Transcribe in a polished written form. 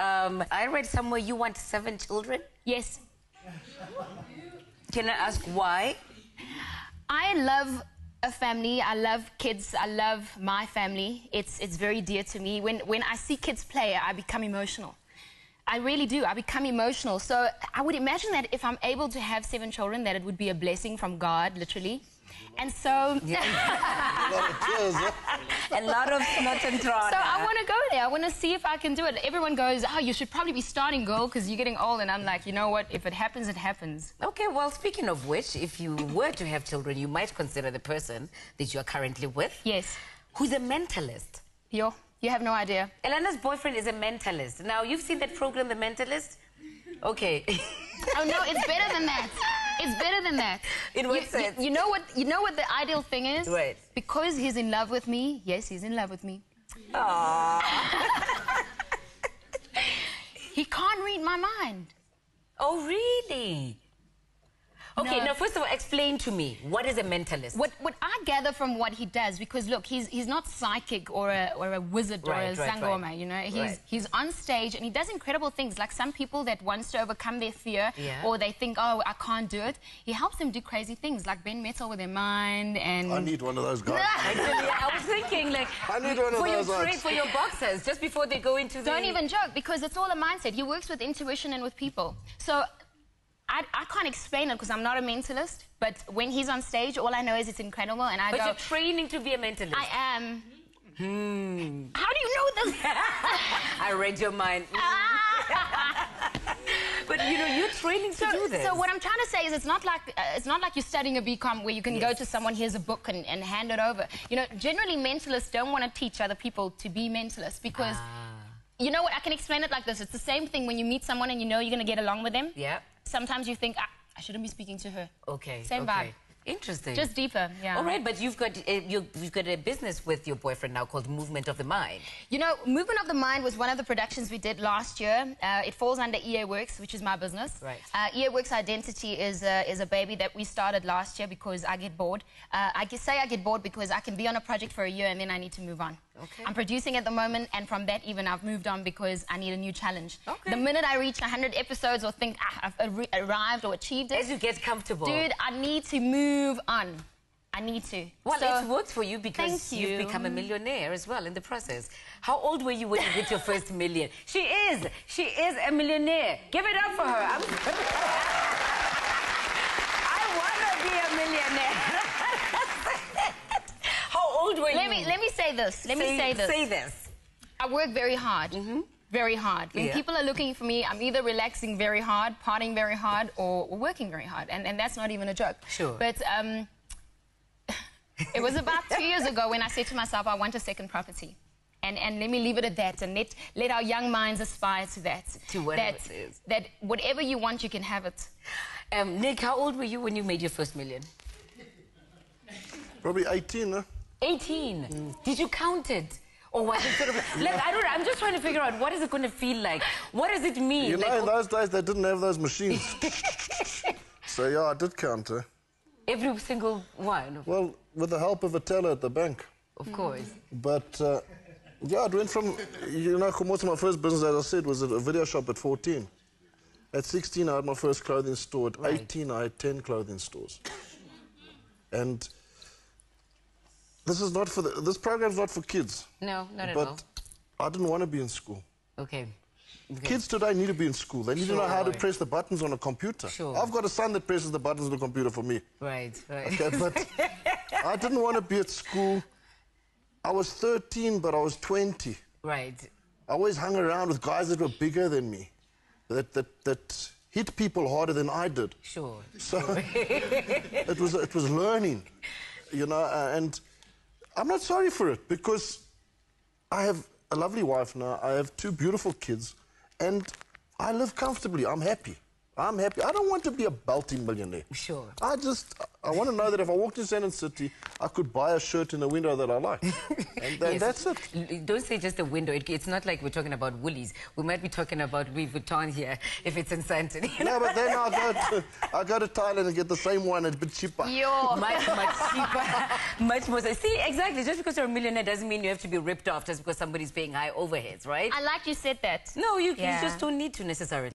I read somewhere you want 7 children. Yes. Can I ask why? I love a family. I love kids. I love my family. It's very dear to me. When I see kids play, I become emotional. I really do. I become emotional. So I would imagine that if I'm able to have 7 children, that it would be a blessing from God, literally. And so... Yeah. A lot of tears, huh? A lot of snot and drama. So I want to go there. I want to see if I can do it. Everyone goes, oh, you should probably be starting, girl, because you're getting old. And I'm like, you know what? If it happens, it happens. Okay, well, speaking of which, if you were to have children, you might consider the person that you are currently with. Yes. Who's a mentalist. Yo, you have no idea. Elana's boyfriend is a mentalist. Now, you've seen that program, The Mentalist? Okay. Oh, no, it's better than that. It's better than that. In what sense? You know what the ideal thing is? Right. Because he's in love with me. Yes, he's in love with me. Aww. He can't read my mind. Oh, really? Okay, No. now, first of all, explain to me, what is a mentalist? What I gather from what he does, because, look, he's not psychic or a wizard or a sangoma, you know? He's on stage and he does incredible things, like some people that wants to overcome their fear or they think, oh, I can't do it. He helps them do crazy things, like bend metal with their mind and... I need one of those guys. Actually, I was thinking, like, I need one of those for your boxers, just before they go into the... Don't even joke, because it's all a mindset. He works with intuition and with people. So... I can't explain it because I'm not a mentalist, but when he's on stage, all I know is it's incredible, and But you're training to be a mentalist. I am. How do you know this? I read your mind. But, you know, you're training to do this. So what I'm trying to say is it's not like you're studying a BCom where you can go to someone, here's a book, and hand it over. You know, generally mentalists don't want to teach other people to be mentalists because... You know what, I can explain it like this. It's the same thing when you meet someone and you know you're going to get along with them. Yeah. Sometimes you think, I shouldn't be speaking to her. Okay. Same vibe. Interesting. Just deeper, yeah. All right, but you've got a business with your boyfriend now called Movement of the Mind. You know, Movement of the Mind was one of the productions we did last year. It falls under EA Works, which is my business. Right. EA Works Identity is a baby that we started last year because I get bored. I get bored because I can be on a project for a year and then I need to move on. Okay. I'm producing at the moment, and from that even I've moved on because I need a new challenge. Okay. The minute I reach 100 episodes or think I've arrived or achieved it... As you get comfortable. Dude, I need to move on. I need to. Well, so, it's worked for you because you've become a millionaire as well in the process. How old were you when you hit your first million? She is a millionaire. Give it up for her. I want to be a millionaire. How old were you? Let me say this. Say this. I work very hard. Very hard. When people are looking for me, I'm either relaxing very hard, partying very hard, or working very hard. And that's not even a joke. Sure. But it was about 2 years ago when I said to myself, I want a second property. And let me leave it at that, and let our young minds aspire to that. To whatever it is. That whatever you want, you can have it. Nick, how old were you when you made your first million? Probably 18, huh? 18. Did you count it? Or was it sort of like, I'm just trying to figure out, what is it going to feel like? What does it mean? You know, in those days, they didn't have those machines. So, yeah, I did count her. Every single one? Well, with the help of a teller at the bank. Of course. But, yeah, it went from, you know, KGOMOTSO, my first business, as I said, was a video shop at 14. At 16, I had my first clothing store. At 18, I had 10 clothing stores. And... this program's not for kids. No, not at all. But I didn't want to be in school. Okay. Kids today need to be in school. They need to know how to press the buttons on a computer. Sure. I've got a son that presses the buttons on the computer for me. Right. Okay, but I didn't want to be at school. I was 13, but I was 20. Right. I always hung around with guys that were bigger than me, that hit people harder than I did. Sure. So it was learning, you know, and I'm not sorry for it because I have a lovely wife now. I have 2 beautiful kids, and I live comfortably. I'm happy. I'm happy. I don't want to be a multi-millionaire. Sure. I want to know that if I walked in Sandton City, I could buy a shirt in a window that I like. And Yes. that's it. Don't say just a window. It's not like we're talking about Woolies. We might be talking about Louis Vuitton here if it's in Sandton. No, but then I go to Thailand and get the same one, a bit cheaper. Much cheaper. Much more. See, exactly. Just because you're a millionaire doesn't mean you have to be ripped off just because somebody's paying high overheads, right? I like you said that. No, you just don't need to necessarily.